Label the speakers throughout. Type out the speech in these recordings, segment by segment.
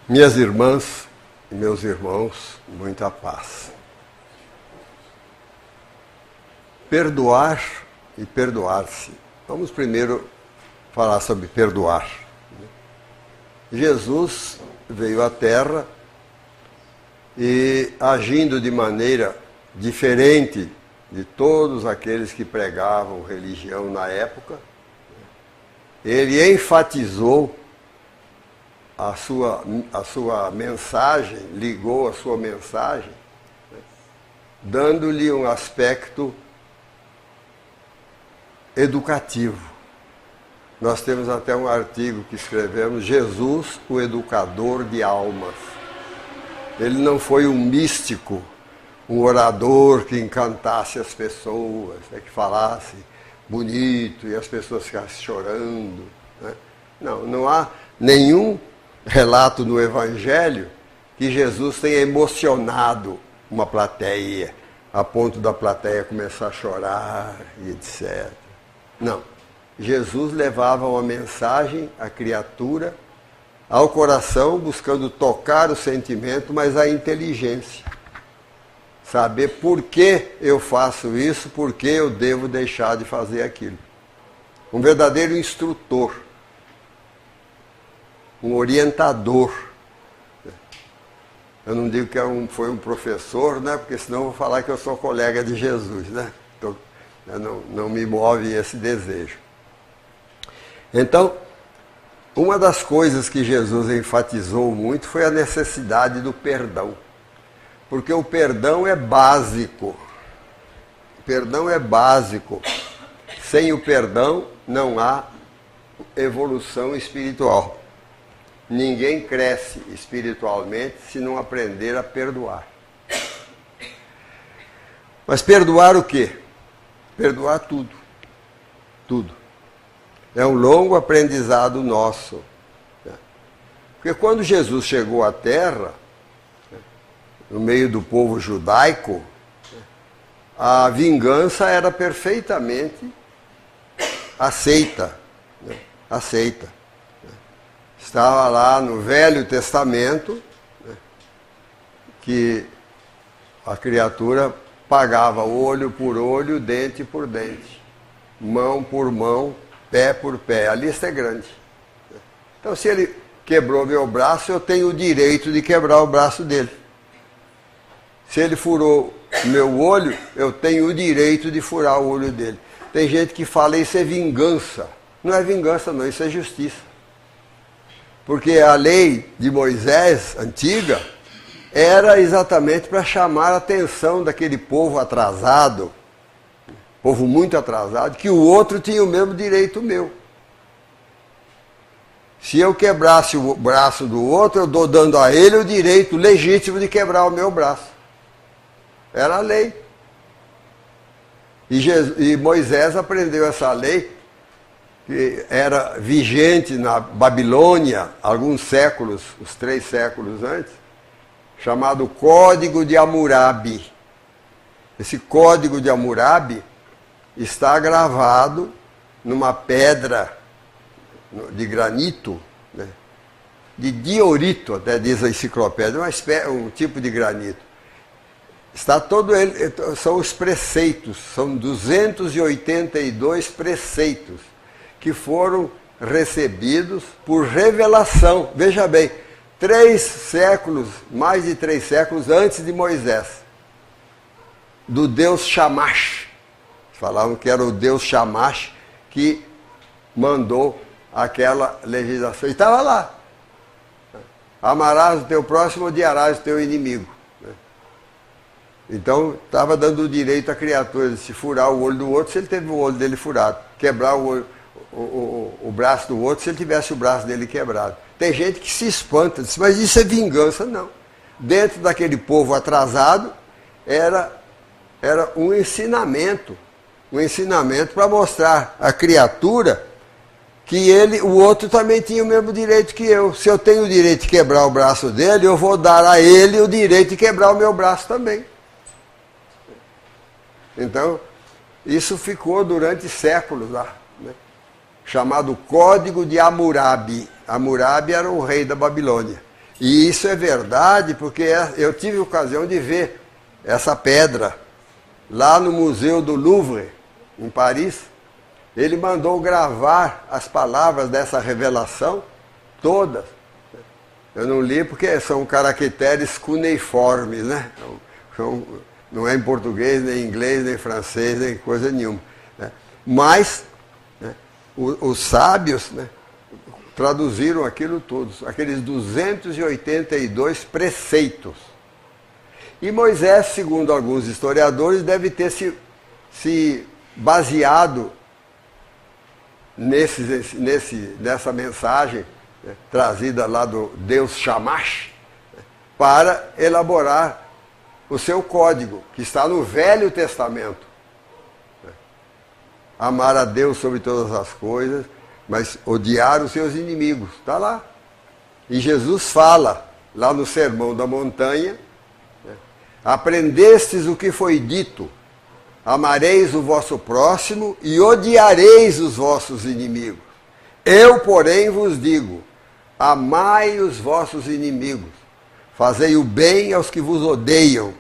Speaker 1: Minhas irmãs e meus irmãos, muita paz. Perdoar e perdoar-se. Vamos primeiro falar sobre perdoar. Jesus veio à Terra e, agindo de maneira diferente de todos aqueles que pregavam religião na época, ele enfatizou a sua mensagem, ligou a sua mensagem, dando-lhe um aspecto educativo. Nós temos até um artigo que escrevemos, Jesus, o educador de almas. Ele não foi um místico, um orador que encantasse as pessoas, que falasse bonito e as pessoas ficassem chorando. Não há nenhum relato no Evangelho que Jesus tenha emocionado uma plateia, a ponto da plateia começar a chorar e etc. Não. Jesus levava uma mensagem à criatura, ao coração, buscando tocar o sentimento, mas a inteligência. Saber por que eu faço isso, por que eu devo deixar de fazer aquilo. Um verdadeiro instrutor. Um orientador. Eu não digo que foi um professor, né? Porque senão eu vou falar que eu sou colega de Jesus, né? Então, não me move esse desejo. Então, uma das coisas que Jesus enfatizou muito foi a necessidade do perdão. Porque o perdão é básico. O perdão é básico. Sem o perdão não há evolução espiritual. Ninguém cresce espiritualmente se não aprender a perdoar. Mas perdoar o quê? Perdoar tudo. Tudo. É um longo aprendizado nosso. Porque quando Jesus chegou à Terra, no meio do povo judaico, a vingança era perfeitamente aceita. Aceita. Estava lá no Velho Testamento, que a criatura pagava olho por olho, dente por dente, mão por mão, pé por pé. A lista é grande. Então, se ele quebrou meu braço, eu tenho o direito de quebrar o braço dele. Se ele furou meu olho, eu tenho o direito de furar o olho dele. Tem gente que fala isso é vingança. Não é vingança não, isso é justiça. Porque a lei de Moisés, antiga, era exatamente para chamar a atenção daquele povo atrasado, povo muito atrasado, que o outro tinha o mesmo direito meu. Se eu quebrasse o braço do outro, eu estou dando a ele o direito legítimo de quebrar o meu braço. Era a lei. E Moisés aprendeu essa lei, que era vigente na Babilônia, alguns séculos, os 3 séculos antes, chamado Código de Hammurabi. Esse Código de Hammurabi está gravado numa pedra de granito, né? De diorito, até diz a enciclopédia, um tipo de granito. Está todo ele, são os preceitos, são 282 preceitos que foram recebidos por revelação. Veja bem, 3 séculos, mais de 3 séculos antes de Moisés, do Deus Shamash. Falavam que era o Deus Shamash que mandou aquela legislação. E estava lá. Amarás o teu próximo, odiarás o teu inimigo. Então, estava dando o direito à criatura de se furar o olho do outro se ele teve o olho dele furado. Quebrar o braço do outro se ele tivesse o braço dele quebrado. Tem gente que se espanta, diz, mas isso é vingança? Não. Dentro daquele povo atrasado, era um ensinamento para mostrar à criatura que o outro também tinha o mesmo direito que eu. Se eu tenho o direito de quebrar o braço dele, eu vou dar a ele o direito de quebrar o meu braço também. Então, isso ficou durante séculos lá, né? Chamado Código de Hammurabi. Hammurabi era o rei da Babilônia. E isso é verdade porque eu tive a ocasião de ver essa pedra lá no Museu do Louvre, em Paris. Ele mandou gravar as palavras dessa revelação, todas. Eu não li porque são caracteres cuneiformes, né? Não é em português, nem em inglês, nem em francês, nem coisa nenhuma. Né? Mas os sábios, né, traduziram aquilo tudo, aqueles 282 preceitos. E Moisés, segundo alguns historiadores, deve ter se baseado nessa mensagem, né, trazida lá do Deus Shamash, né, para elaborar o seu código, que está no Velho Testamento. Amar a Deus sobre todas as coisas, mas odiar os seus inimigos. Está lá. E Jesus fala, lá no Sermão da Montanha, né, aprendestes o que foi dito, amareis o vosso próximo e odiareis os vossos inimigos. Eu, porém, vos digo, amai os vossos inimigos, fazei o bem aos que vos odeiam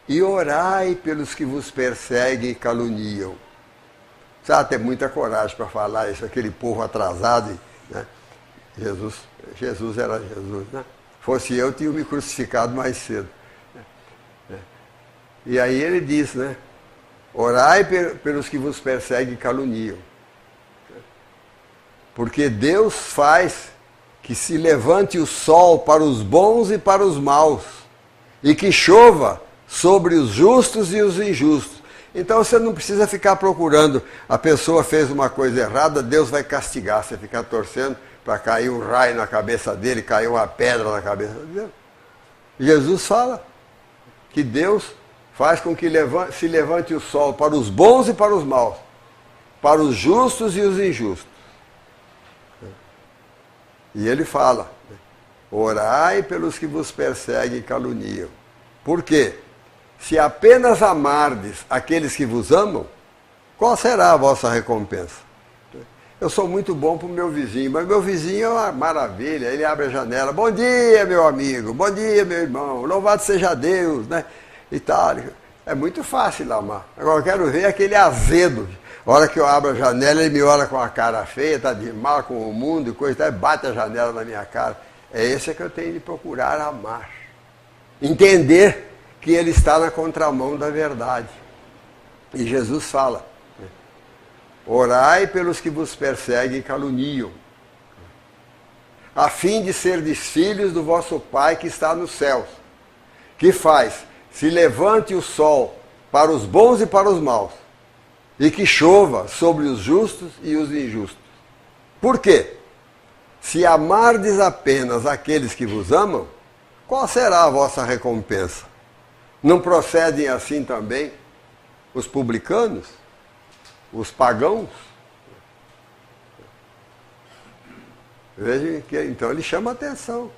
Speaker 1: e orai pelos que vos perseguem e caluniam. Precisa ter muita coragem para falar isso, aquele povo atrasado. Né? Jesus era Jesus. Né? Fosse eu, tinha me crucificado mais cedo. E aí ele diz, né? Orai pelos que vos perseguem e caluniam. Porque Deus faz que se levante o sol para os bons e para os maus, e que chova sobre os justos e os injustos. Então você não precisa ficar procurando, a pessoa fez uma coisa errada, Deus vai castigar, você ficar torcendo para cair um raio na cabeça dele, cair uma pedra na cabeça dele. Jesus fala que Deus faz com que se levante o sol para os bons e para os maus, para os justos e os injustos. E ele fala, orai pelos que vos perseguem e caluniam. Por quê? Se apenas amardes aqueles que vos amam, qual será a vossa recompensa? Eu sou muito bom para o meu vizinho, mas meu vizinho é uma maravilha, ele abre a janela, bom dia meu amigo, bom dia meu irmão, louvado seja Deus, né? E tal. É muito fácil amar. Agora eu quero ver aquele azedo. A hora que eu abro a janela, ele me olha com a cara feia, está de mal com o mundo e coisa, bate a janela na minha cara. É esse que eu tenho de procurar amar. Entender que ele está na contramão da verdade. E Jesus fala, orai pelos que vos perseguem e caluniam, a fim de serdes filhos do vosso Pai que está nos céus, que faz, se levante o sol para os bons e para os maus, e que chova sobre os justos e os injustos. Por quê? Se amardes apenas aqueles que vos amam, qual será a vossa recompensa? Não procedem assim também os publicanos, os pagãos? Vejam que então ele chama a atenção.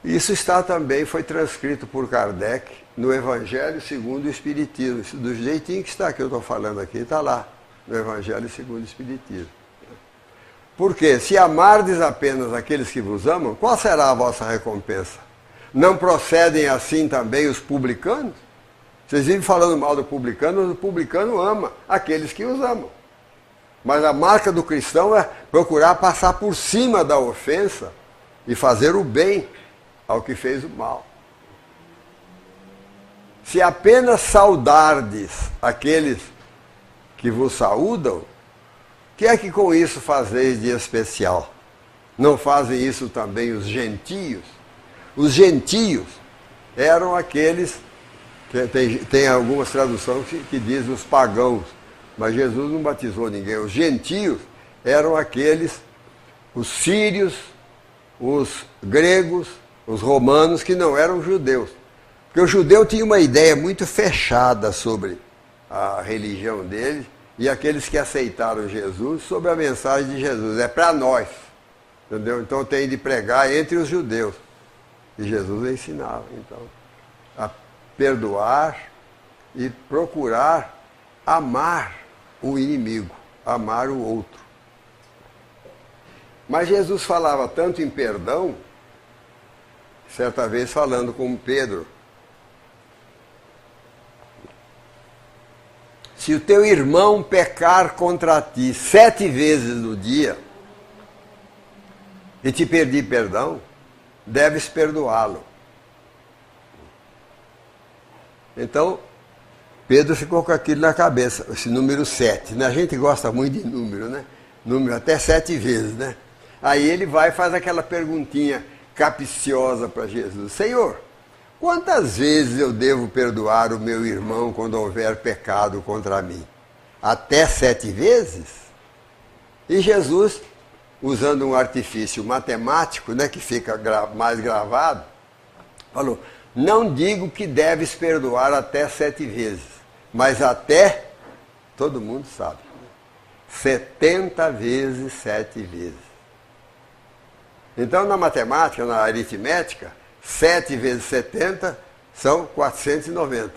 Speaker 1: Isso está também, foi transcrito por Kardec no Evangelho segundo o Espiritismo. Isso do jeitinho que está que eu estou falando aqui, está lá, no Evangelho segundo o Espiritismo. Porque se amardes apenas aqueles que vos amam, qual será a vossa recompensa? Não procedem assim também os publicanos? Vocês vivem falando mal do publicano, mas o publicano ama aqueles que os amam. Mas a marca do cristão é procurar passar por cima da ofensa e fazer o bem ao que fez o mal. Se apenas saudardes aqueles que vos saúdam, o que é que com isso fazeis de especial? Não fazem isso também os gentios? Os gentios eram aqueles, tem algumas traduções que dizem os pagãos, mas Jesus não batizou ninguém. Os gentios eram aqueles, os sírios, os gregos, os romanos que não eram judeus. Porque o judeu tinha uma ideia muito fechada sobre a religião dele, e aqueles que aceitaram Jesus sobre a mensagem de Jesus. É para nós. Entendeu? Então tem de pregar entre os judeus. E Jesus ensinava, então, a perdoar e procurar amar o inimigo, amar o outro. Mas Jesus falava tanto em perdão, certa vez falando com Pedro, se o teu irmão pecar contra ti 7 vezes no dia e te pedir perdão, deves perdoá-lo. Então, Pedro ficou com aquilo na cabeça, esse número 7. Né? A gente gosta muito de número, né? Número até 7 vezes, né? Aí ele vai e faz aquela perguntinha capciosa para Jesus. Senhor, quantas vezes eu devo perdoar o meu irmão quando houver pecado contra mim? Até 7 vezes? E Jesus, usando um artifício matemático, né, que fica mais gravado, falou, não digo que deves perdoar até 7 vezes, mas até, todo mundo sabe, 70 vezes 7 vezes. Então, na matemática, na aritmética, 7 vezes 70 são 490.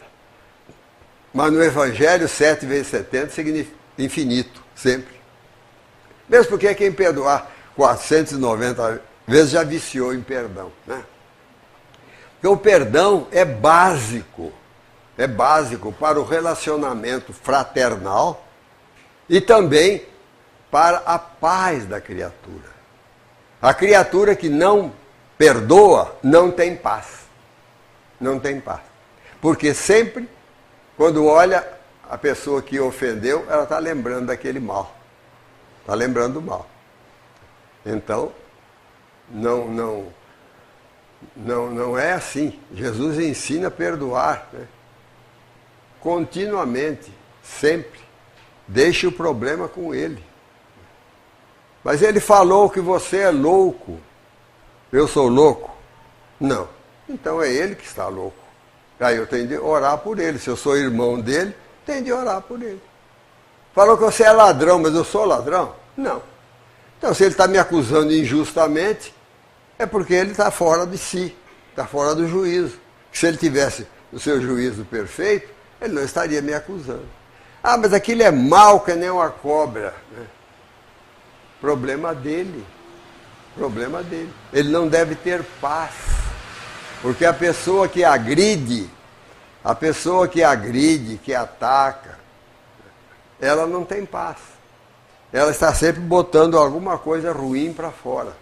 Speaker 1: Mas no Evangelho, 7 vezes 70 significa infinito, sempre. Mesmo porque quem perdoar 490 vezes já viciou em perdão. Né? Porque o perdão é básico para o relacionamento fraternal e também para a paz da criatura. A criatura que não perdoa não tem paz. Não tem paz. Porque sempre, quando olha a pessoa que ofendeu, ela está lembrando daquele mal. Está lembrando do mal. Então, não é assim. Jesus ensina a perdoar, né? Continuamente, sempre. Deixe o problema com ele. Mas ele falou que você é louco. Eu sou louco? Não. Então é ele que está louco. Aí eu tenho de orar por ele. Se eu sou irmão dele, tenho de orar por ele. Falou que você é ladrão, mas eu sou ladrão? Não. Então se ele está me acusando injustamente, é porque ele está fora de si, está fora do juízo. Se ele tivesse o seu juízo perfeito, ele não estaria me acusando. Ah, mas aquilo é mau que nem uma cobra. Né? Problema dele. Problema dele. Ele não deve ter paz. Porque a pessoa que agride, que ataca, ela não tem paz. Ela está sempre botando alguma coisa ruim para fora.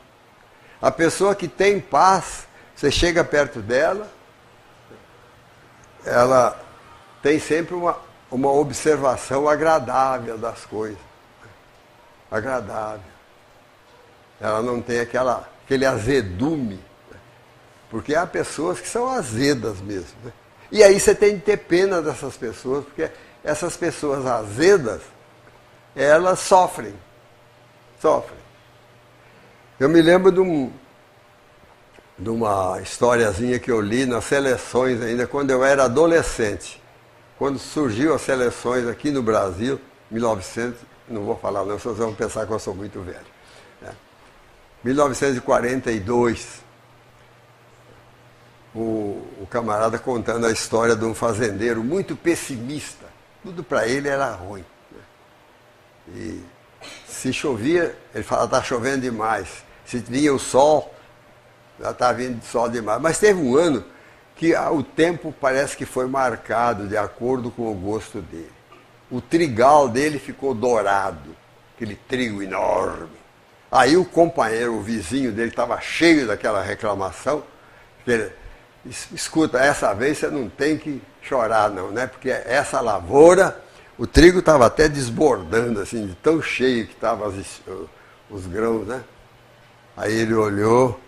Speaker 1: A pessoa que tem paz, você chega perto dela, ela tem sempre uma observação agradável das coisas. Agradável. Ela não tem aquele azedume. Porque há pessoas que são azedas mesmo. Né? E aí você tem de ter pena dessas pessoas, porque essas pessoas azedas, elas sofrem. Sofrem. Eu me lembro de uma historiazinha que eu li nas seleções ainda, quando eu era adolescente. Quando surgiu as seleções aqui no Brasil, 1900, não vou falar não, vocês vão pensar que eu sou muito velho. Né? 1942, o camarada contando a história de um fazendeiro muito pessimista. Tudo para ele era ruim. Né? E se chovia, ele falava, está chovendo demais. Se vinha o sol, já está vindo sol demais. Mas teve um ano que o tempo parece que foi marcado de acordo com o gosto dele. O trigal dele ficou dourado, aquele trigo enorme. Aí o companheiro, o vizinho dele, estava cheio daquela reclamação. Ele, escuta, essa vez você não tem que chorar não, né? Porque essa lavoura, o trigo estava até desbordando, assim, de tão cheio que estavam os grãos, né? Aí ele olhou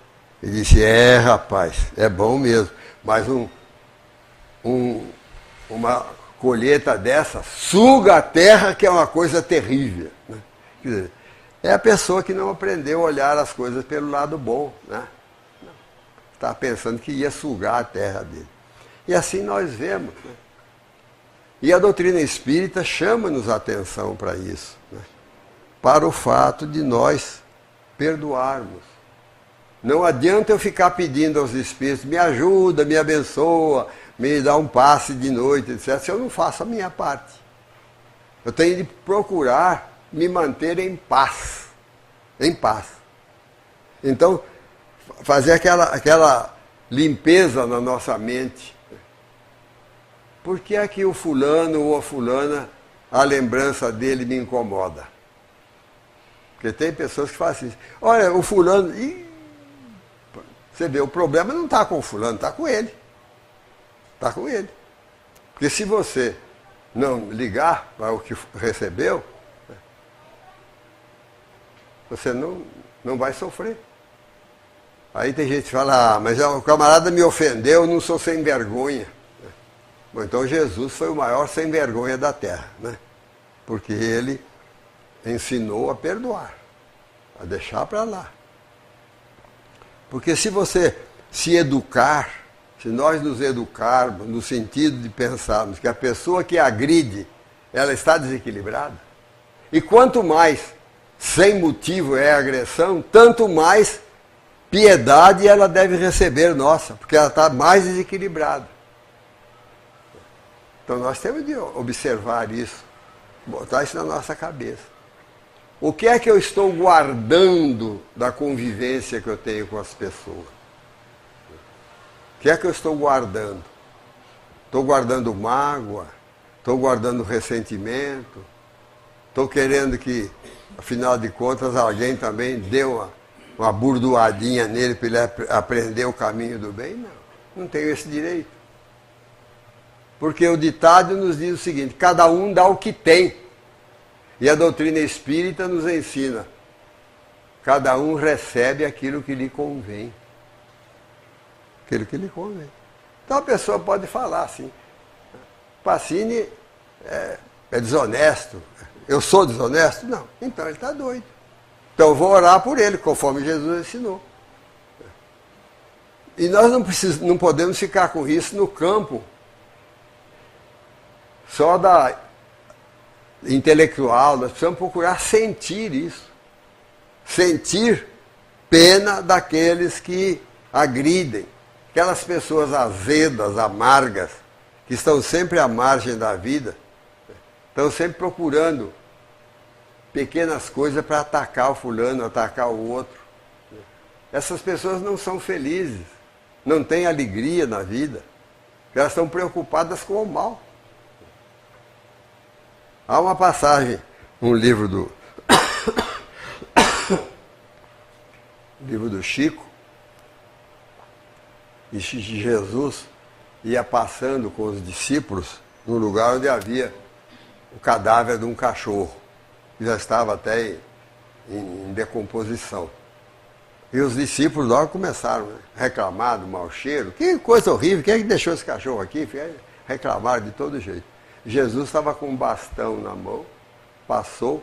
Speaker 1: e disse, rapaz, é bom mesmo, mas uma colheita dessa suga a terra, que é uma coisa terrível. Né? Quer dizer, é a pessoa que não aprendeu a olhar as coisas pelo lado bom. Né? Está pensando que ia sugar a terra dele. E assim nós vemos. Né? E a doutrina espírita chama-nos a atenção para isso. Né? Para o fato de nós perdoarmos. Não adianta eu ficar pedindo aos espíritos, me ajuda, me abençoa, me dá um passe de noite, etc., se eu não faço a minha parte. Eu tenho de procurar me manter em paz. Em paz. Então, fazer aquela limpeza na nossa mente. Por que é que o fulano ou a fulana, a lembrança dele me incomoda? Porque tem pessoas que fazem isso. Olha, o fulano... você vê, o problema não está com o fulano, está com ele. Está com ele. Porque se você não ligar para o que recebeu, você não vai sofrer. Aí tem gente que fala, mas o camarada me ofendeu, eu não sou sem vergonha. Bom, então Jesus foi o maior sem vergonha da terra, né? Porque ele ensinou a perdoar, a deixar para lá. Porque se você se educar, se nós nos educarmos no sentido de pensarmos que a pessoa que agride, ela está desequilibrada, e quanto mais sem motivo é a agressão, tanto mais piedade ela deve receber nossa, porque ela está mais desequilibrada. Então nós temos de observar isso, botar isso na nossa cabeça. O que é que eu estou guardando da convivência que eu tenho com as pessoas? O que é que eu estou guardando? Estou guardando mágoa? Estou guardando ressentimento? Estou querendo que, afinal de contas, alguém também dê uma burdoadinha nele para ele aprender o caminho do bem? Não tenho esse direito. Porque o ditado nos diz o seguinte, cada um dá o que tem. E a doutrina espírita nos ensina, cada um recebe aquilo que lhe convém. Aquilo que lhe convém. Então a pessoa pode falar assim, Pacini é desonesto, eu sou desonesto? Não, então ele está doido. Então eu vou orar por ele, conforme Jesus ensinou. E nós não podemos ficar com isso no campo só da intelectual, nós precisamos procurar sentir isso. Sentir pena daqueles que agridem. Aquelas pessoas azedas, amargas, que estão sempre à margem da vida, estão sempre procurando pequenas coisas para atacar o fulano, atacar o outro. Essas pessoas não são felizes, não têm alegria na vida, elas estão preocupadas com o mal. Há uma passagem, um livro do livro do Chico, e Jesus ia passando com os discípulos num lugar onde havia o cadáver de um cachorro, que já estava até em decomposição. E os discípulos logo começaram a reclamar do mau cheiro. Que coisa horrível, quem é que deixou esse cachorro aqui? Reclamaram de todo jeito. Jesus estava com um bastão na mão, passou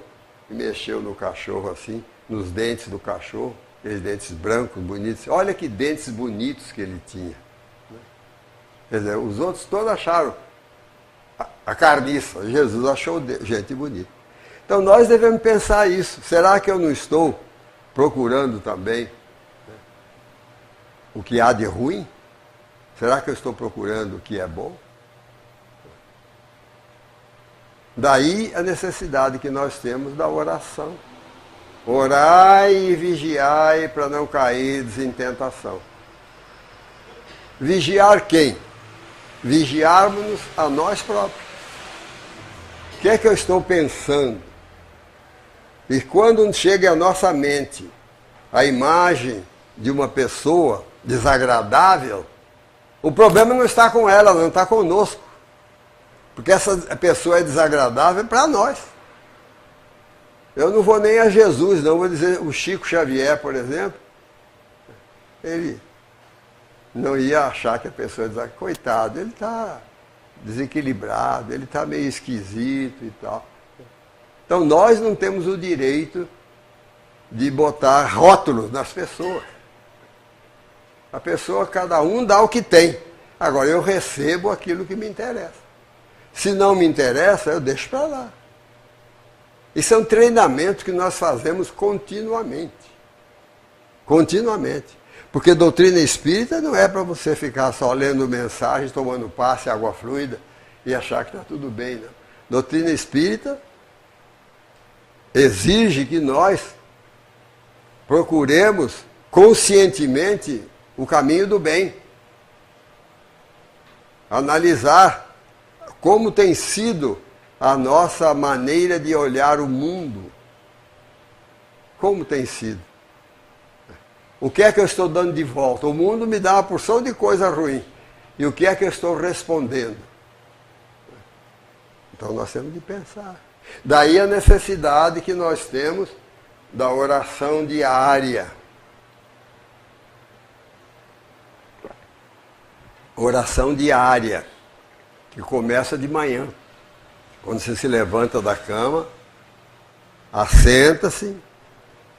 Speaker 1: e mexeu no cachorro assim, nos dentes do cachorro, aqueles dentes brancos, bonitos. Olha que dentes bonitos que ele tinha. Quer dizer, os outros todos acharam a carniça, Jesus achou gente bonita. Então nós devemos pensar isso. Será que eu não estou procurando também o que há de ruim? Será que eu estou procurando o que é bom? Daí a necessidade que nós temos da oração. Orai e vigiai para não cair em tentação. Vigiar quem? Vigiarmos-nos a nós próprios. O que é que eu estou pensando? E quando chega à nossa mente a imagem de uma pessoa desagradável, o problema não está com ela, não está conosco. Porque essa pessoa é desagradável para nós. Eu não vou nem a Jesus, não vou dizer o Chico Xavier, por exemplo. Ele não ia achar que a pessoa é desagradável. Coitado, ele está desequilibrado, ele está meio esquisito e tal. Então nós não temos o direito de botar rótulos nas pessoas. A pessoa, cada um dá o que tem. Agora eu recebo aquilo que me interessa. Se não me interessa, eu deixo para lá. Isso é um treinamento que nós fazemos continuamente. Continuamente. Porque doutrina espírita não é para você ficar só lendo mensagens, tomando passe, água fluida e achar que está tudo bem, não. Doutrina espírita exige que nós procuremos conscientemente o caminho do bem. Analisar como tem sido a nossa maneira de olhar o mundo. Como tem sido? O que é que eu estou dando de volta? O mundo me dá uma porção de coisa ruim. E o que é que eu estou respondendo? Então nós temos de pensar. Daí a necessidade que nós temos da oração diária. Oração diária, que começa de manhã. Quando você se levanta da cama, assenta-se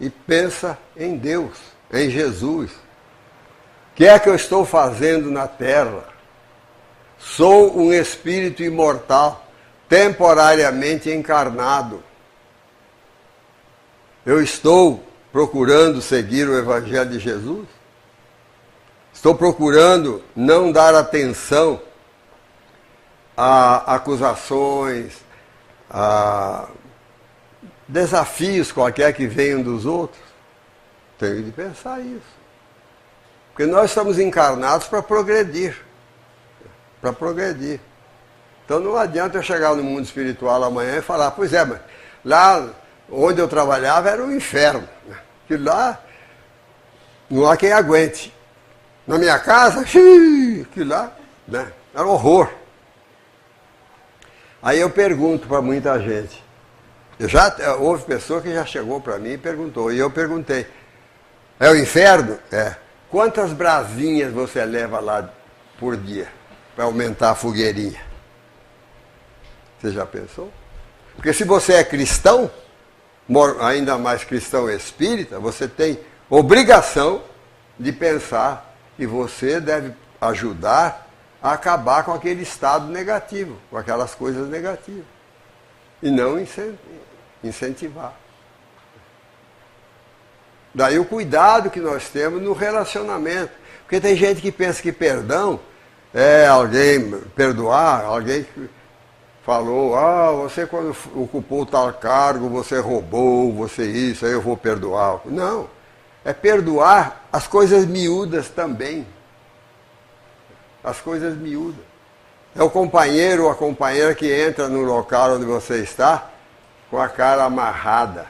Speaker 1: e pensa em Deus, em Jesus. O que é que eu estou fazendo na terra? Sou um espírito imortal, temporariamente encarnado. Eu estou procurando seguir o Evangelho de Jesus? Estou procurando não dar atenção a acusações, a desafios qualquer que venham dos outros? Tenho de pensar isso. Porque nós estamos encarnados para progredir. Para progredir. Então não adianta eu chegar no mundo espiritual amanhã e falar, pois é, mas lá onde eu trabalhava era um inferno. Que lá não há quem aguente. Na minha casa, que lá, né, era um horror. Aí eu pergunto para muita gente. Houve pessoa que já chegou para mim e perguntou. E eu perguntei, é o inferno? É. Quantas brasinhas você leva lá por dia para aumentar a fogueirinha? Você já pensou? Porque se você é cristão, ainda mais cristão espírita, você tem obrigação de pensar que você deve ajudar a acabar com aquele estado negativo, com aquelas coisas negativas. E não incentivar. Daí o cuidado que nós temos no relacionamento. Porque tem gente que pensa que perdão é alguém perdoar, alguém que falou, você quando ocupou tal cargo, você roubou, você isso, aí eu vou perdoar. Não, é perdoar as coisas miúdas também. As coisas miúdas. É o companheiro ou a companheira que entra no local onde você está com a cara amarrada.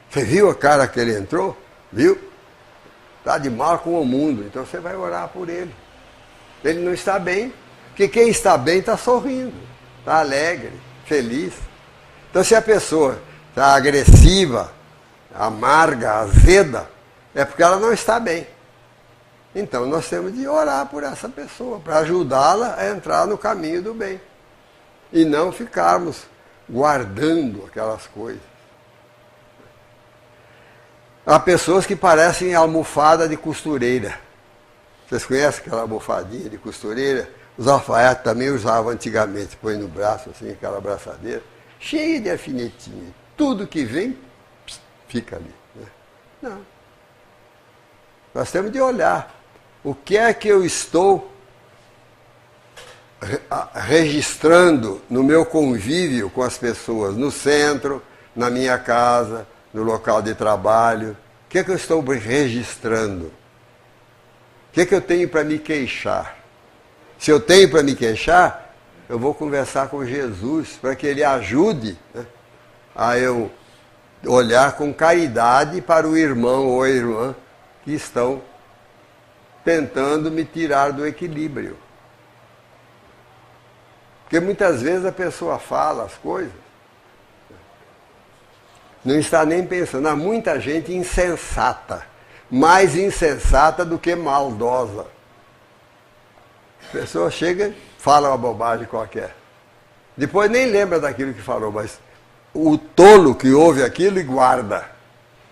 Speaker 1: Você viu a cara que ele entrou? Viu? Está de mal com o mundo, então você vai orar por ele. Ele não está bem, porque quem está bem está sorrindo, está alegre, feliz. Então se a pessoa está agressiva, amarga, azeda, é porque ela não está bem. Então nós temos de orar por essa pessoa, para ajudá-la a entrar no caminho do bem. E não ficarmos guardando aquelas coisas. Há pessoas que parecem almofada de costureira. Vocês conhecem aquela almofadinha de costureira? Os alfaiates também usavam antigamente, põe no braço assim, aquela abraçadeira, cheia de alfinetinhas. Tudo que vem, fica ali. Né? Não. Nós temos de olhar. O que é que eu estou registrando no meu convívio com as pessoas, no centro, na minha casa, no local de trabalho? O que é que eu estou registrando? O que é que eu tenho para me queixar? Se eu tenho para me queixar, eu vou conversar com Jesus para que Ele ajude, né, a eu olhar com caridade para o irmão ou a irmã que estão tentando me tirar do equilíbrio. Porque muitas vezes a pessoa fala as coisas, não está nem pensando. Há muita gente insensata, mais insensata do que maldosa. A pessoa chega e fala uma bobagem qualquer. Depois nem lembra daquilo que falou, mas o tolo que ouve aquilo e guarda.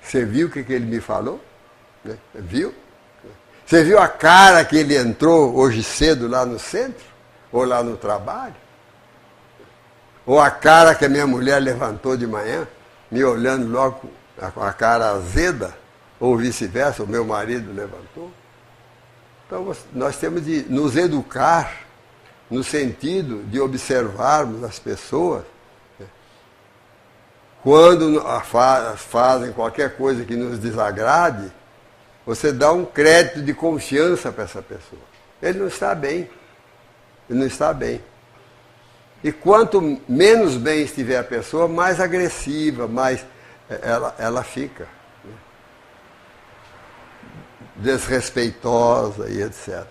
Speaker 1: Você viu o que ele me falou? Viu? Você viu a cara que ele entrou hoje cedo lá no centro? Ou lá no trabalho? Ou a cara que a minha mulher levantou de manhã, me olhando logo com a cara azeda? Ou vice-versa, o meu marido levantou? Então nós temos de nos educar no sentido de observarmos as pessoas, né, quando fazem qualquer coisa que nos desagrade, você dá um crédito de confiança para essa pessoa. Ele não está bem. Ele não está bem. E quanto menos bem estiver a pessoa, mais agressiva, mais ela fica. Desrespeitosa e etc.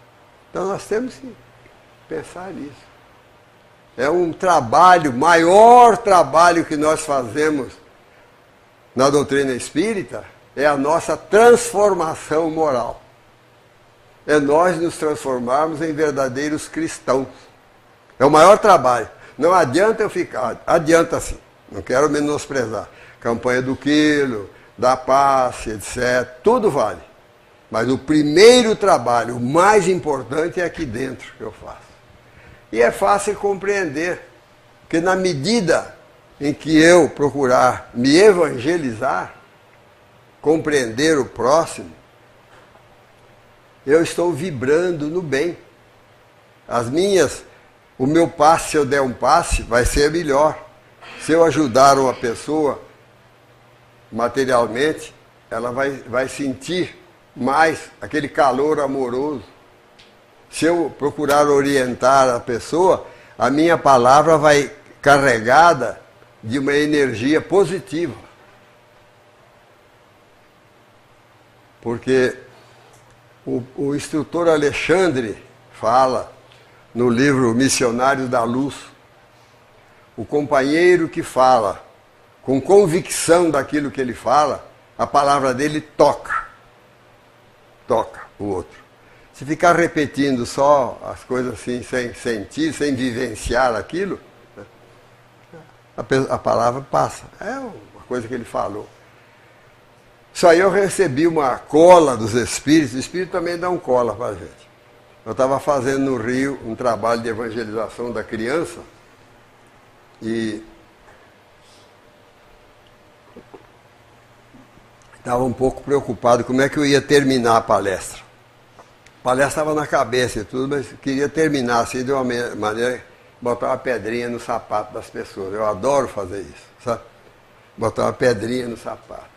Speaker 1: Então nós temos que pensar nisso. É um trabalho, maior trabalho que nós fazemos na doutrina espírita, é a nossa transformação moral. É nós nos transformarmos em verdadeiros cristãos. É o maior trabalho. Não adianta eu ficar, adianta sim, não quero menosprezar. Campanha do quilo, da passe, etc. Tudo vale. Mas o primeiro trabalho, o mais importante, é aqui dentro que eu faço. E é fácil compreender, porque na medida em que eu procurar me evangelizar, compreender o próximo, eu estou vibrando no bem. O meu passe, se eu der um passe, vai ser melhor. Se eu ajudar uma pessoa materialmente, ela vai sentir mais aquele calor amoroso. Se eu procurar orientar a pessoa, a minha palavra vai carregada de uma energia positiva. Porque o instrutor Alexandre fala no livro Missionários da Luz, o companheiro que fala com convicção daquilo que ele fala, a palavra dele toca o outro. Se ficar repetindo só as coisas assim, sem sentir, sem vivenciar aquilo, a palavra passa. É uma coisa que ele falou. Isso aí eu recebi uma cola dos espíritos, o espírito também dá um cola para a gente. Eu estava fazendo no Rio um trabalho de evangelização da criança e estava um pouco preocupado como é que eu ia terminar a palestra. A palestra estava na cabeça e tudo, mas queria terminar assim de uma maneira, botar uma pedrinha no sapato das pessoas. Eu adoro fazer isso, sabe? Botar uma pedrinha no sapato.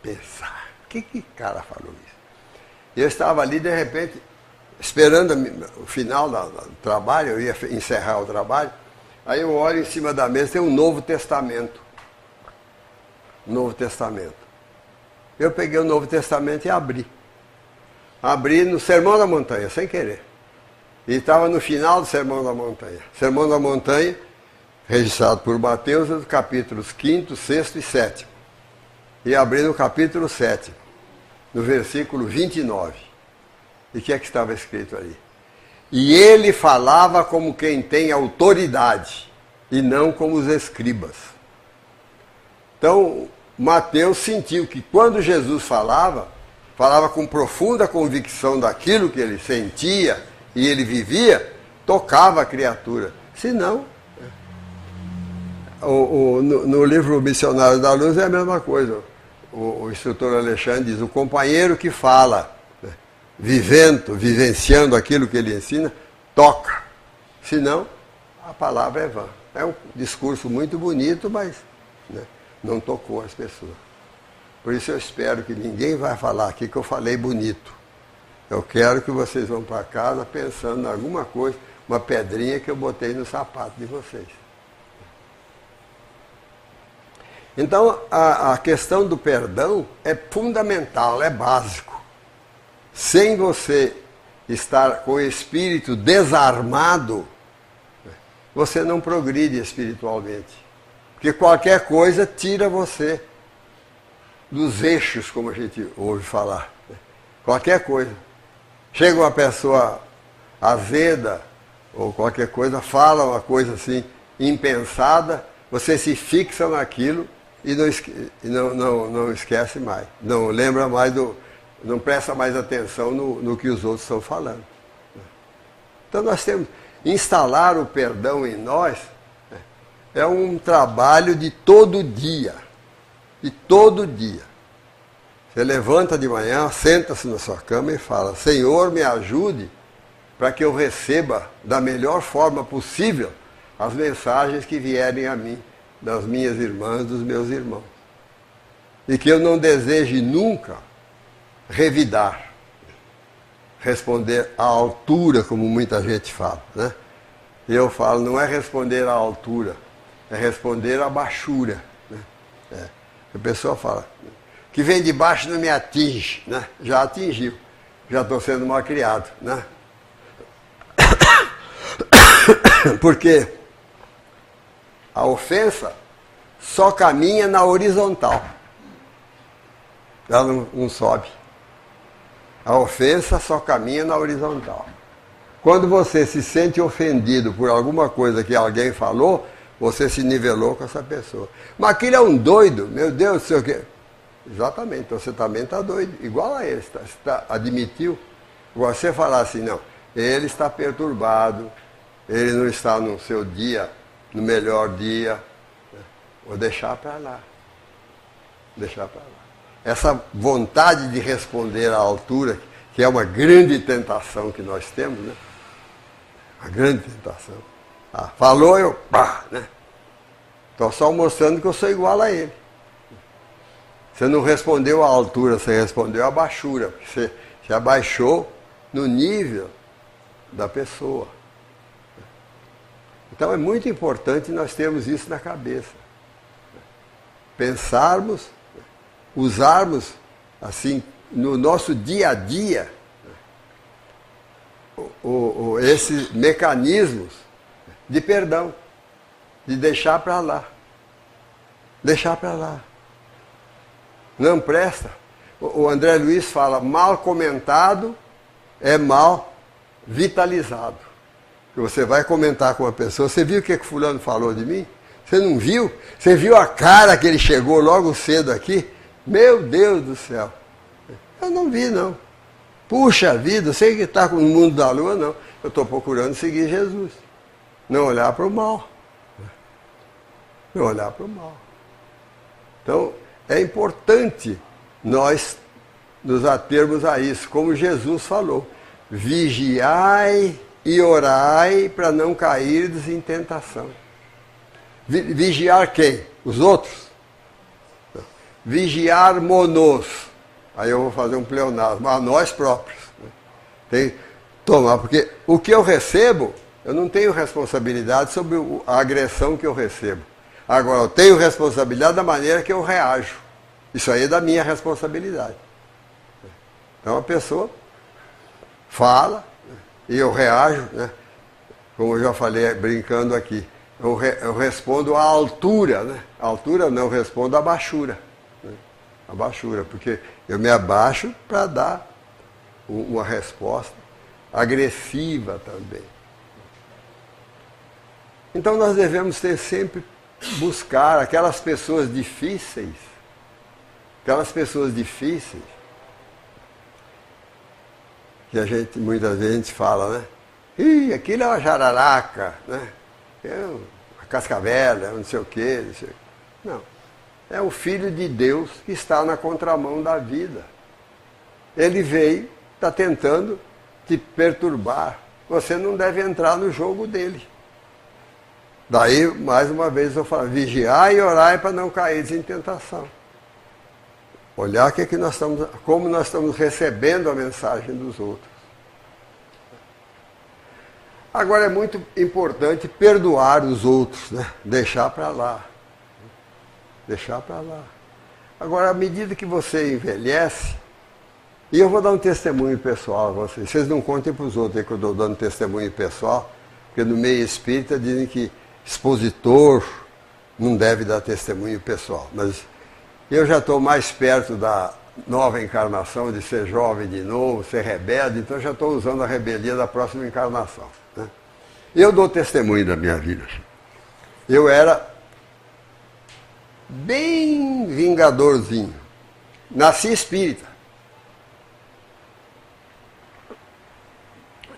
Speaker 1: Pensar, que cara falou isso? Eu estava ali, de repente, esperando o final do trabalho, eu ia encerrar o trabalho, aí eu olho em cima da mesa, tem um Novo Testamento. Novo Testamento. Eu peguei o Novo Testamento e abri. Abri no Sermão da Montanha, sem querer. E estava no final do Sermão da Montanha. Sermão da Montanha, registrado por Mateus, dos capítulos 5º, 6º e 7º. E abri no capítulo 7, no versículo 29. E o que é que estava escrito ali? E ele falava como quem tem autoridade, e não como os escribas. Então, Mateus sentiu que quando Jesus falava com profunda convicção daquilo que ele sentia e ele vivia, tocava a criatura. Se não, no livro Missionário da Luz é a mesma coisa. O instrutor Alexandre diz, o companheiro que fala, né, vivenciando aquilo que ele ensina, toca. Senão, a palavra é vã. É um discurso muito bonito, mas né, não tocou as pessoas. Por isso eu espero que ninguém vai falar aqui que eu falei bonito. Eu quero que vocês vão para casa pensando em alguma coisa, uma pedrinha que eu botei no sapato de vocês. Então, a questão do perdão é fundamental, é básico. Sem você estar com o espírito desarmado, você não progride espiritualmente. Porque qualquer coisa tira você dos eixos, como a gente ouve falar. Qualquer coisa. Chega uma pessoa azeda, ou qualquer coisa, fala uma coisa assim, impensada, você se fixa naquilo e não esquece mais. Não lembra mais não presta mais atenção no que os outros estão falando. Então nós temos, instalar o perdão em nós é um trabalho de todo dia. De todo dia. Você levanta de manhã, senta-se na sua cama e fala, Senhor, me ajude para que eu receba da melhor forma possível as mensagens que vierem a mim, das minhas irmãs, dos meus irmãos. E que eu não deseje nunca revidar, responder à altura, como muita gente fala, né? E eu falo, não é responder à altura, é responder à baixura, né? A pessoa fala, que vem de baixo não me atinge, né? Já atingiu, já estou sendo mal criado, né? Porque a ofensa só caminha na horizontal, ela não sobe. A ofensa só caminha na horizontal. Quando você se sente ofendido por alguma coisa que alguém falou, você se nivelou com essa pessoa. Mas aquele é um doido, meu Deus do céu. Exatamente, então você também está doido, igual a ele, admitiu. Você falar assim, não, ele está perturbado, ele não está no seu dia, no melhor dia, vou deixar para lá. Deixar para lá. Essa vontade de responder à altura, que é uma grande tentação que nós temos, né? Uma grande tentação. Falou, eu pá, né? Estou só mostrando que eu sou igual a ele. Você não respondeu à altura, você respondeu à baixura. Você abaixou no nível da pessoa. Então é muito importante nós termos isso na cabeça. Pensarmos, usarmos assim no nosso dia a dia esses mecanismos de perdão, de deixar para lá. Deixar para lá. Não presta. O André Luiz fala, mal comentado é mal vitalizado. Você vai comentar com uma pessoa, você viu o que fulano falou de mim? Você não viu? Você viu a cara que ele chegou logo cedo aqui? Meu Deus do céu. Eu não vi, não. Puxa vida, você que está no mundo da lua, não. Eu estou procurando seguir Jesus. Não olhar para o mal. Não olhar para o mal. Então, é importante nós nos atermos a isso, como Jesus falou. Vigiai e orai para não cairdes em tentação. Vigiar quem? Os outros? Vigiar-monos. Aí eu vou fazer um pleonasmo, a nós próprios. Tem que tomar, porque o que eu recebo, eu não tenho responsabilidade sobre a agressão que eu recebo. Agora, eu tenho responsabilidade da maneira que eu reajo. Isso aí é da minha responsabilidade. Então a pessoa fala e eu reajo, né? Como eu já falei brincando aqui. Eu respondo à altura, né? A altura não, eu respondo à baixura. Né? A baixura, porque eu me abaixo para dar uma resposta agressiva também. Então nós devemos ter sempre buscar aquelas pessoas difíceis, que a gente, muitas vezes a gente fala, né? Ih, aquilo é uma jararaca, né? Uma cascavelha, não sei o quê, não sei. Não. É o Filho de Deus que está na contramão da vida. Ele veio, está tentando te perturbar. Você não deve entrar no jogo dele. Daí, mais uma vez, eu falo, vigiar e orar para não cair em tentação. Olhar como nós estamos recebendo a mensagem dos outros. Agora é muito importante perdoar os outros, né? Deixar para lá. Deixar para lá. Agora, à medida que você envelhece, e eu vou dar um testemunho pessoal a vocês. Vocês não contem para os outros aí que eu estou dando testemunho pessoal, porque no meio espírita dizem que expositor não deve dar testemunho pessoal. Mas eu já estou mais perto da nova encarnação, de ser jovem de novo, ser rebelde, então já estou usando a rebeldia da próxima encarnação. Né? Eu dou testemunho da minha vida. Eu era bem vingadorzinho. Nasci espírita.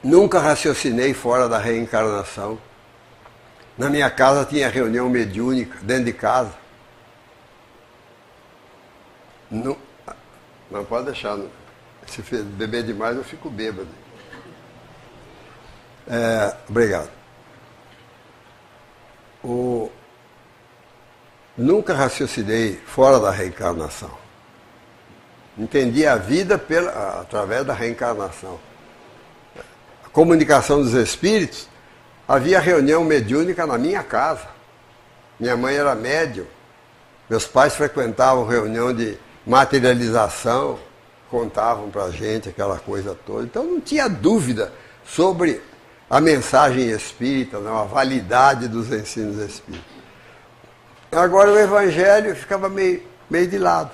Speaker 1: Nunca raciocinei fora da reencarnação. Na minha casa tinha reunião mediúnica, dentro de casa. Não pode deixar. Não. Se beber demais, eu fico bêbado. Obrigado. Nunca raciocinei fora da reencarnação. Entendia a vida através da reencarnação. A comunicação dos espíritos, havia reunião mediúnica na minha casa. Minha mãe era médium. Meus pais frequentavam reunião de materialização, contavam para a gente aquela coisa toda. Então não tinha dúvida sobre a mensagem espírita, não, a validade dos ensinos espíritas. Agora o Evangelho ficava meio de lado.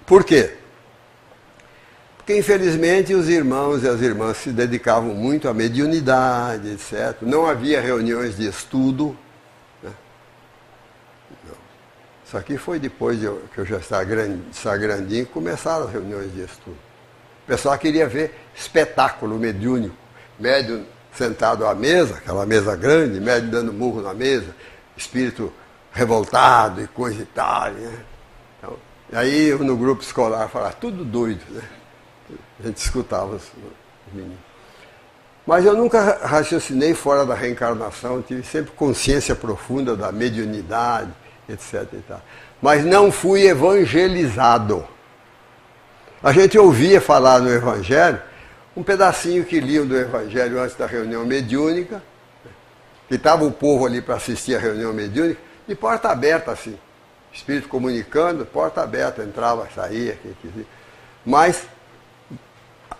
Speaker 1: Por quê? Porque infelizmente os irmãos e as irmãs se dedicavam muito à mediunidade, etc. Não havia reuniões de estudo. Isso aqui foi depois que eu já estava grandinho, que começaram as reuniões de estudo. O pessoal queria ver espetáculo mediúnico. Médium sentado à mesa, aquela mesa grande, médium dando murro na mesa, espírito revoltado e coisa e tal. Né? Então, e aí eu no grupo escolar falava, tudo doido. Né? A gente escutava os meninos. Mas eu nunca raciocinei fora da reencarnação, tive sempre consciência profunda da mediunidade, etc. E tal. Mas não fui evangelizado. A gente ouvia falar no Evangelho, um pedacinho que liam do Evangelho antes da reunião mediúnica, que estava o povo ali para assistir a reunião mediúnica, de porta aberta assim. Espírito comunicando, porta aberta, entrava, saía, quem quisia. Mas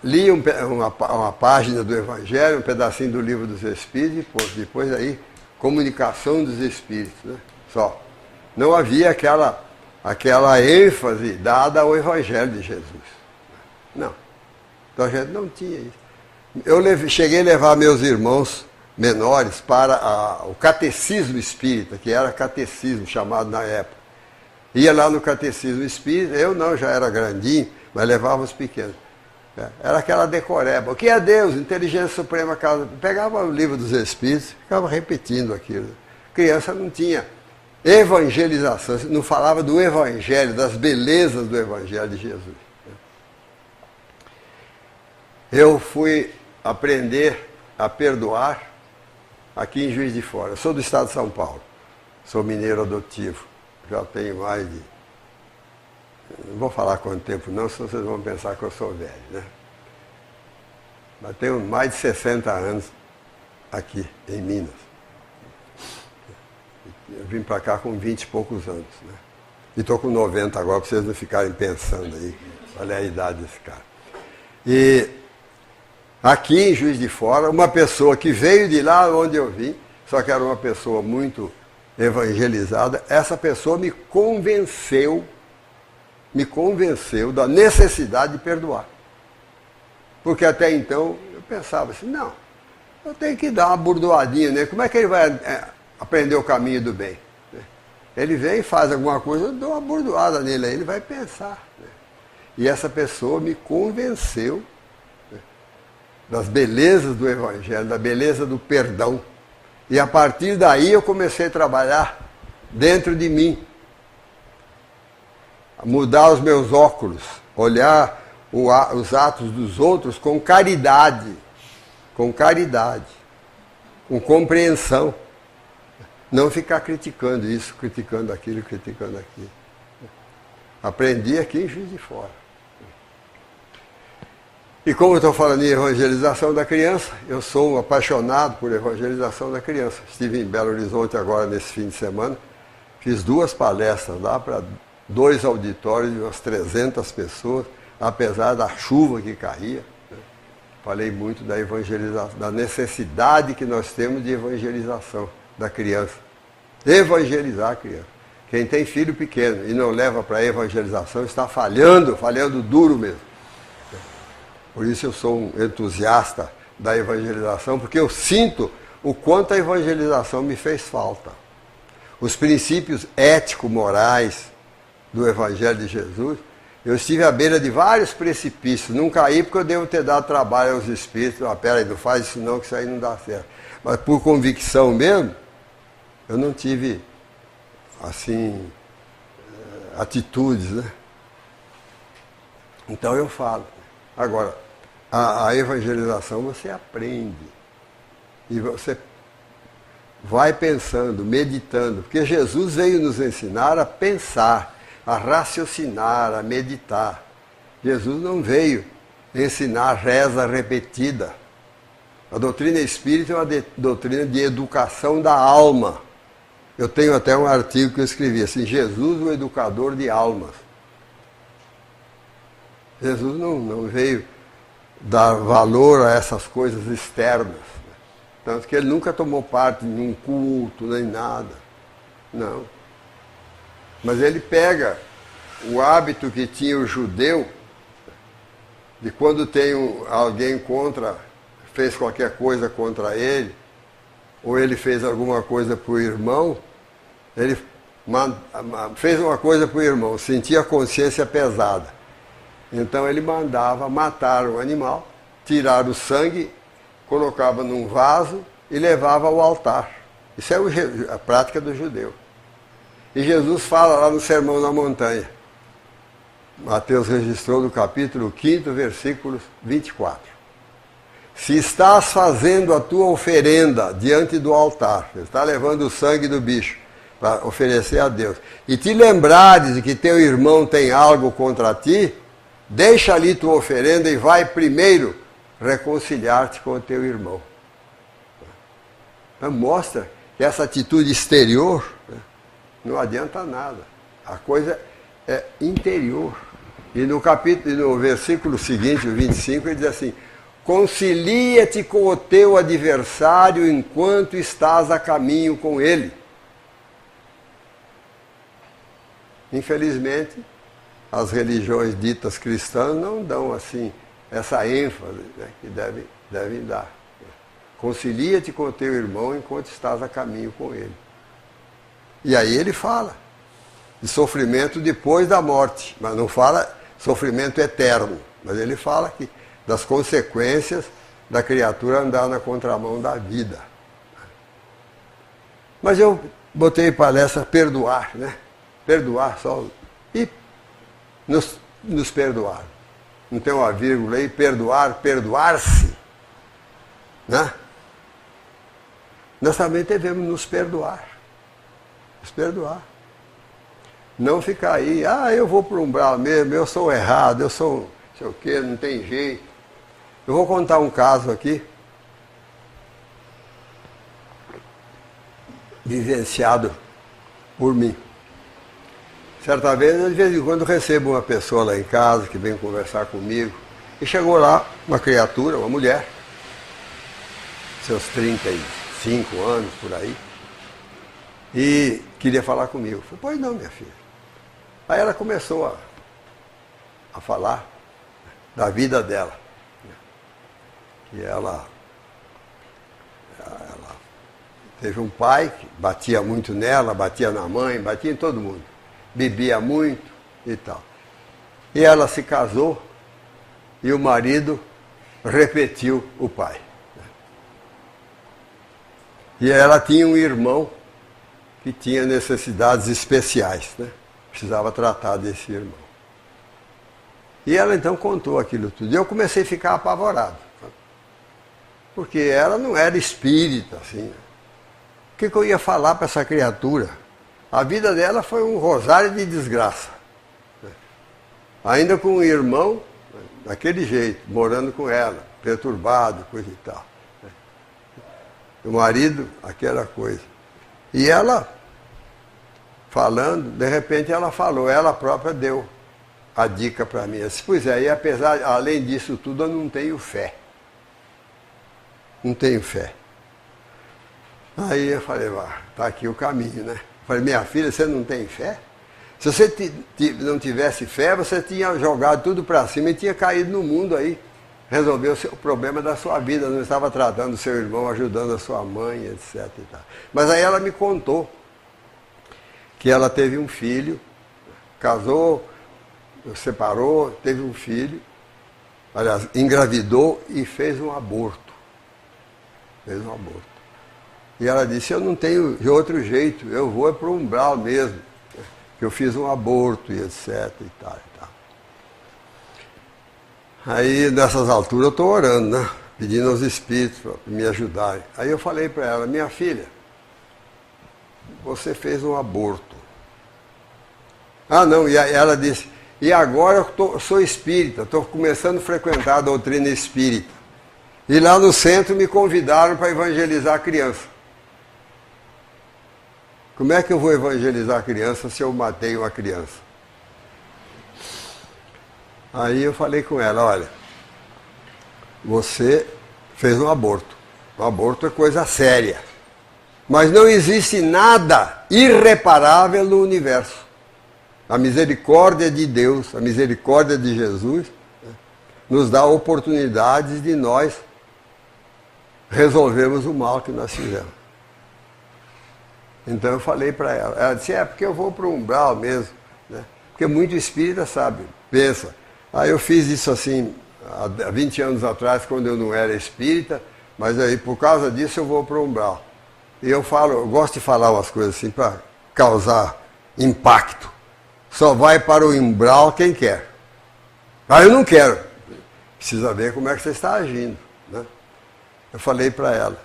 Speaker 1: lia uma página do Evangelho, um pedacinho do Livro dos Espíritos, e depois aí, comunicação dos Espíritos, né? Só. Não havia aquela ênfase dada ao Evangelho de Jesus. Não. Então a gente não tinha isso. Eu cheguei a levar meus irmãos menores para o catecismo espírita, que era catecismo chamado na época. Ia lá no catecismo espírita, eu não, já era grandinho, mas levava os pequenos. Era aquela decoreba. O que é Deus? Inteligência Suprema Causa. Pegava o Livro dos Espíritos, ficava repetindo aquilo. Criança não tinha evangelização, não falava do Evangelho, das belezas do Evangelho de Jesus. Eu fui aprender a perdoar aqui em Juiz de Fora. Eu sou do estado de São Paulo, sou mineiro adotivo, já tenho mais de... Não vou falar quanto tempo não, senão vocês vão pensar que eu sou velho, né? Mas tenho mais de 60 anos aqui em Minas. Eu vim para cá com 20 e poucos anos, né? E estou com 90 agora, para vocês não ficarem pensando aí, olha a idade desse cara. E aqui em Juiz de Fora, uma pessoa que veio de lá onde eu vim, só que era uma pessoa muito evangelizada, essa pessoa me convenceu da necessidade de perdoar. Porque até então eu pensava assim, não, eu tenho que dar uma burdoadinha, né? Como é que ele vai aprender o caminho do bem? Ele vem e faz alguma coisa, eu dou uma burdoada nele, aí ele vai pensar. Né? E essa pessoa me convenceu das belezas do Evangelho, da beleza do perdão. E a partir daí eu comecei a trabalhar dentro de mim. A mudar os meus óculos, olhar os atos dos outros com caridade, com compreensão. Não ficar criticando isso, criticando aquilo. Aprendi aqui em Juiz de Fora. E como eu estou falando em evangelização da criança, eu sou um apaixonado por evangelização da criança. Estive em Belo Horizonte agora nesse fim de semana, fiz 2 palestras lá para 2 auditórios de umas 300 pessoas, apesar da chuva que caía. Né? Falei muito da evangelização, da necessidade que nós temos de evangelização da criança. Evangelizar a criança. Quem tem filho pequeno e não leva para a evangelização está falhando duro mesmo. Por isso eu sou um entusiasta da evangelização, porque eu sinto o quanto a evangelização me fez falta. Os princípios ético-morais do Evangelho de Jesus, eu estive à beira de vários precipícios, não caí porque eu devo ter dado trabalho aos espíritos, peraí, não faz isso não, que isso aí não dá certo. Mas por convicção mesmo, eu não tive, assim, atitudes, né? Então eu falo. Agora, a evangelização você aprende. E você vai pensando, meditando. Porque Jesus veio nos ensinar a pensar, a raciocinar, a meditar. Jesus não veio ensinar reza repetida. A doutrina espírita é uma doutrina de educação da alma. Eu tenho até um artigo que eu escrevi assim, Jesus, o educador de almas. Jesus não veio dar valor a essas coisas externas. Tanto que ele nunca tomou parte em um culto, nem nada. Não. Mas ele pega o hábito que tinha o judeu, de quando tem alguém fez qualquer coisa contra ele, ou ele fez alguma coisa para o irmão, ele fez uma coisa para o irmão, sentia a consciência pesada. Então ele mandava matar o animal, tirar o sangue, colocava num vaso e levava ao altar. Isso é a prática do judeu. E Jesus fala lá no Sermão na Montanha. Mateus registrou no capítulo 5, versículos 24. Se estás fazendo a tua oferenda diante do altar, você está levando o sangue do bicho para oferecer a Deus, e te lembrares de que teu irmão tem algo contra ti, deixa ali tua oferenda e vai primeiro reconciliar-te com o teu irmão. Então mostra que essa atitude exterior não adianta nada. A coisa é interior. E no versículo seguinte, o 25, ele diz assim, concilia-te com o teu adversário enquanto estás a caminho com ele. Infelizmente, as religiões ditas cristãs não dão assim essa ênfase, né, que devem dar. Concilia-te com o teu irmão enquanto estás a caminho com ele. E aí ele fala de sofrimento depois da morte, mas não fala sofrimento eterno, mas ele fala que das consequências da criatura andar na contramão da vida. Mas eu botei palestra perdoar, né? Perdoar só. E nos perdoar. Não tem uma vírgula aí, perdoar, perdoar-se. Né? Nós também devemos nos perdoar. Nos perdoar. Não ficar aí, eu vou para o umbral mesmo, eu sou errado, eu sou não sei o quê, não tem jeito. Eu vou contar um caso aqui, vivenciado por mim. Certa vez, de vez em quando, recebo uma pessoa lá em casa que vem conversar comigo, e chegou lá uma criatura, uma mulher, seus 35 anos, por aí, e queria falar comigo. Eu falei, pois não, minha filha. Aí ela começou a falar da vida dela. Que ela teve um pai que batia muito nela, batia na mãe, batia em todo mundo. Bebia muito e tal. E ela se casou e o marido repetiu o pai. E ela tinha um irmão que tinha necessidades especiais, né? Precisava tratar desse irmão. E ela então contou aquilo tudo. E eu comecei a ficar apavorado. Porque ela não era espírita, assim. O que eu ia falar para essa criatura? A vida dela foi um rosário de desgraça. Ainda com um irmão, daquele jeito, morando com ela, perturbado, coisa e tal. O marido, aquela coisa. E ela, falando, de repente ela falou, ela própria deu a dica para mim. Eu disse, pois é, e além disso tudo, eu não tenho fé. Não tenho fé. Aí eu falei, está aqui o caminho, né? Eu falei, minha filha, você não tem fé? Se você não tivesse fé, você tinha jogado tudo para cima e tinha caído no mundo aí. Resolveu o problema da sua vida, não estava tratando o seu irmão, ajudando a sua mãe, etc. E tal. Mas aí ela me contou que ela teve um filho, casou, separou, teve um filho, aliás, engravidou e fez um aborto. Fez um aborto. E ela disse, eu não tenho de outro jeito, eu vou para o umbral mesmo, que eu fiz um aborto e etc. E tal, e tal. Aí, nessas alturas, eu estou orando, né? Pedindo aos espíritos para me ajudarem. Aí eu falei para ela, minha filha, você fez um aborto. Ah, não, e ela disse, E agora eu sou espírita, estou começando a frequentar a doutrina espírita. E lá no centro me convidaram para evangelizar a criança. Como é que eu vou evangelizar a criança se eu matei uma criança? Aí eu falei com ela, olha, você fez um aborto. Um aborto é coisa séria. Mas não existe nada irreparável no universo. A misericórdia de Deus, a misericórdia de Jesus, nos dá oportunidades de nós resolvermos o mal que nós fizemos. Então eu falei para ela. Ela disse, porque eu vou para o umbral mesmo. Né? Porque muito espírita sabe, pensa. Aí eu fiz isso assim, há 20 anos atrás, quando eu não era espírita, mas aí por causa disso eu vou para o umbral. E eu gosto de falar umas coisas assim para causar impacto. Só vai para o umbral quem quer. Eu não quero. Precisa ver como é que você está agindo. Né? Eu falei para ela,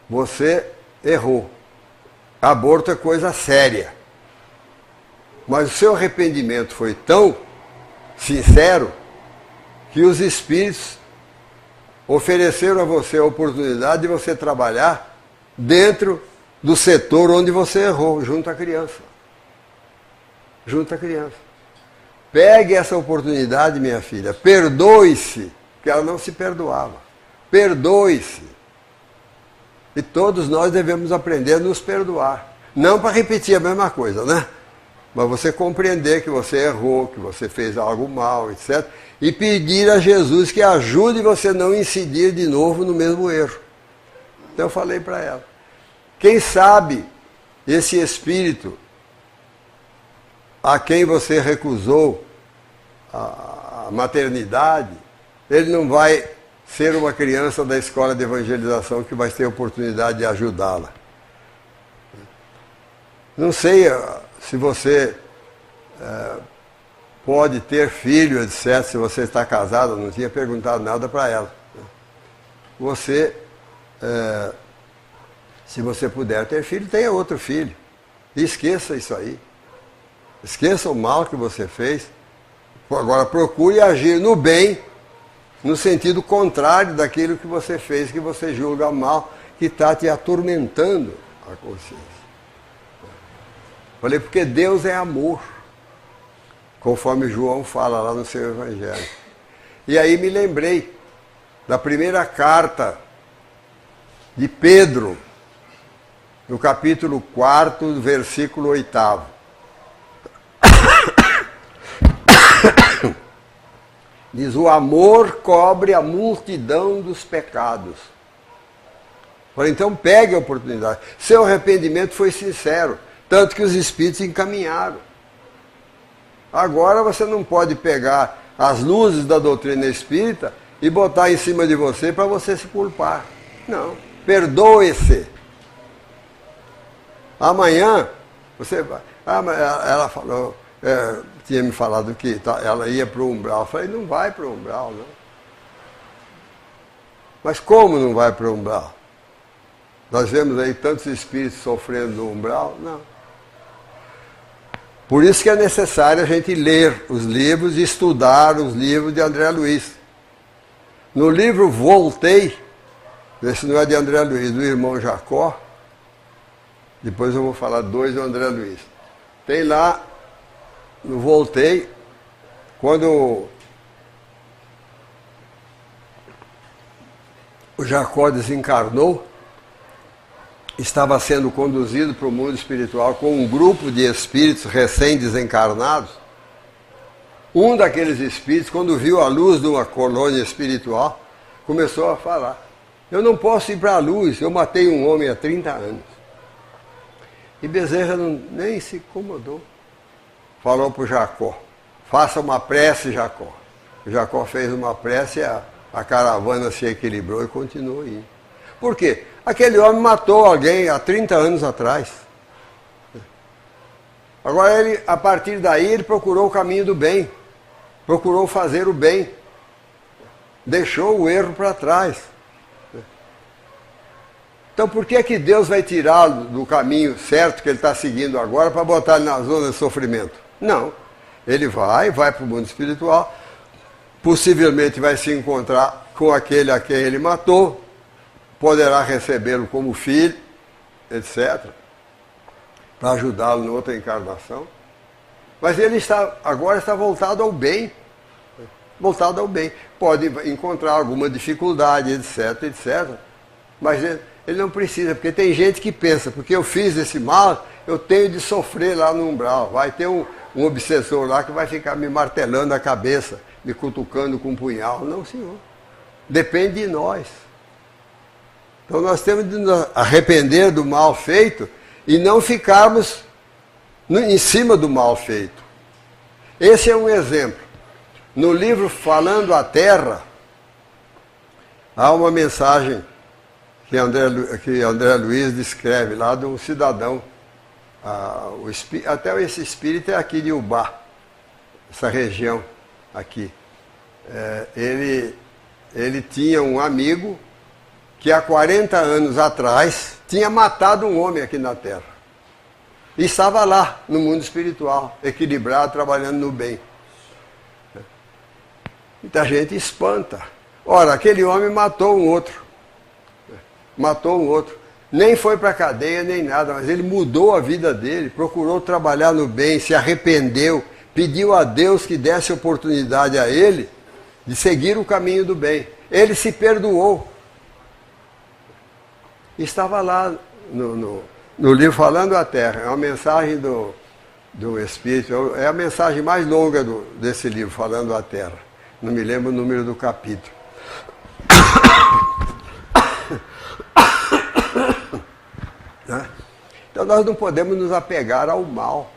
Speaker 1: você errou. Aborto é coisa séria. Mas o seu arrependimento foi tão sincero que os espíritos ofereceram a você a oportunidade de você trabalhar dentro do setor onde você errou, junto à criança. Junto à criança. Pegue essa oportunidade, minha filha. Perdoe-se, porque ela não se perdoava. Perdoe-se. E todos nós devemos aprender a nos perdoar. Não para repetir a mesma coisa, né? Mas você compreender que você errou, que você fez algo mal, etc. E pedir a Jesus que ajude você a não incidir de novo no mesmo erro. Então eu falei para ela. Quem sabe esse espírito a quem você recusou a maternidade, ele não vai ser uma criança da escola de evangelização que vai ter a oportunidade de ajudá-la. Não sei se você pode ter filho, etc., se você está casado, não tinha perguntado nada para ela. Você, se você puder ter filho, tenha outro filho. E esqueça isso aí. Esqueça o mal que você fez. Agora procure agir no bem, no sentido contrário daquilo que você fez, que você julga mal, que está te atormentando a consciência. Falei, porque Deus é amor, conforme João fala lá no seu Evangelho. E aí me lembrei da primeira carta de Pedro, no capítulo 4, versículo 8. Diz, o amor cobre a multidão dos pecados. Então pegue a oportunidade. Seu arrependimento foi sincero, tanto que os espíritos encaminharam. Agora você não pode pegar as luzes da doutrina espírita e botar em cima de você para você se culpar. Não, perdoe-se. Amanhã você vai. Ela falou, tinha me falado que ela ia para o umbral. Eu falei, não vai para o umbral, não. Mas como não vai para o umbral? Nós vemos aí tantos espíritos sofrendo no umbral? Não. Por isso que é necessário a gente ler os livros e estudar os livros de André Luiz. No livro Voltei, esse não é de André Luiz, do irmão Jacó, depois eu vou falar dois do André Luiz. Tem lá, no Voltei, quando o Jacó desencarnou, estava sendo conduzido para o mundo espiritual com um grupo de espíritos recém-desencarnados. Um daqueles espíritos, quando viu a luz de uma colônia espiritual, começou a falar, eu não posso ir para a luz, eu matei um homem há 30 anos. E Bezerra nem se incomodou. Falou para o Jacó, faça uma prece, Jacó. O Jacó fez uma prece e a caravana se equilibrou e continuou indo. Por quê? Aquele homem matou alguém há 30 anos atrás. Agora, ele, a partir daí, ele procurou o caminho do bem. Procurou fazer o bem. Deixou o erro para trás. Então, por que que Deus vai tirá-lo do caminho certo que ele está seguindo agora para botar ele na zona de sofrimento? Não. Ele vai para o mundo espiritual, possivelmente vai se encontrar com aquele a quem ele matou, poderá recebê-lo como filho, etc., para ajudá-lo em outra encarnação. Mas ele agora está voltado ao bem. Voltado ao bem. Pode encontrar alguma dificuldade, etc., etc., mas ele não precisa, porque tem gente que pensa, porque eu fiz esse mal, eu tenho de sofrer lá no umbral. Vai ter um obsessor lá que vai ficar me martelando a cabeça, me cutucando com um punhal. Não, senhor. Depende de nós. Então nós temos de nos arrepender do mal feito e não ficarmos em cima do mal feito. Esse é um exemplo. No livro Falando a Terra, há uma mensagem que André Luiz descreve lá de um cidadão. Até esse espírito é aqui de Ubá, essa região aqui. Ele tinha um amigo que há 40 anos atrás tinha matado um homem aqui na Terra. E estava lá, no mundo espiritual, equilibrado, trabalhando no bem. Muita gente espanta. Ora, aquele homem matou um outro. Matou um outro. Nem foi para a cadeia, nem nada, mas ele mudou a vida dele, procurou trabalhar no bem, se arrependeu, pediu a Deus que desse oportunidade a ele de seguir o caminho do bem. Ele se perdoou. Estava lá no livro Falando a Terra. É uma mensagem do Espírito, é a mensagem mais longa desse livro, Falando a Terra. Não me lembro o número do capítulo. Então nós não podemos nos apegar ao mal.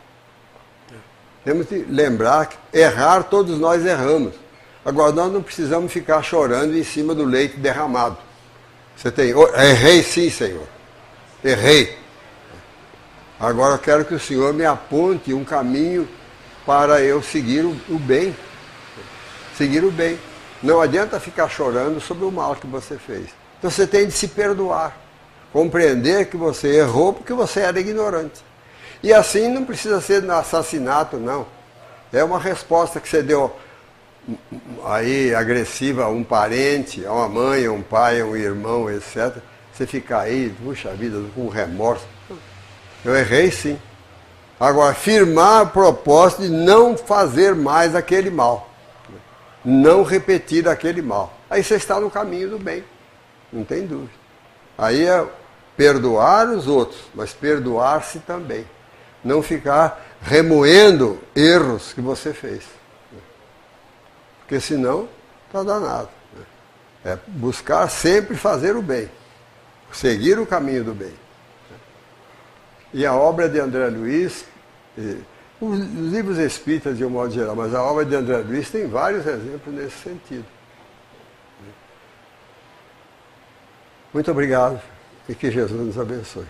Speaker 1: Temos que lembrar que errar, todos nós erramos. Agora nós não precisamos ficar chorando em cima do leite derramado. Você tem, errei sim, Senhor. Errei. Agora eu quero que o Senhor me aponte um caminho para eu seguir o bem. Seguir o bem. Não adianta ficar chorando sobre o mal que você fez. Então você tem de se perdoar. Compreender que você errou porque você era ignorante. E assim não precisa ser no assassinato, não. É uma resposta que você deu aí agressiva a um parente, a uma mãe, a um pai, a um irmão, etc. Você fica aí, puxa vida, com remorso. Eu errei sim. Agora, firmar o propósito de não fazer mais aquele mal. Não repetir aquele mal. Aí você está no caminho do bem. Não tem dúvida. Aí é perdoar os outros, mas perdoar-se também. Não ficar remoendo erros que você fez. Porque senão está danado. É buscar sempre fazer o bem. Seguir o caminho do bem. E a obra de André Luiz, os livros espíritas de um modo geral, mas a obra de André Luiz tem vários exemplos nesse sentido. Muito obrigado e que Jesus nos abençoe.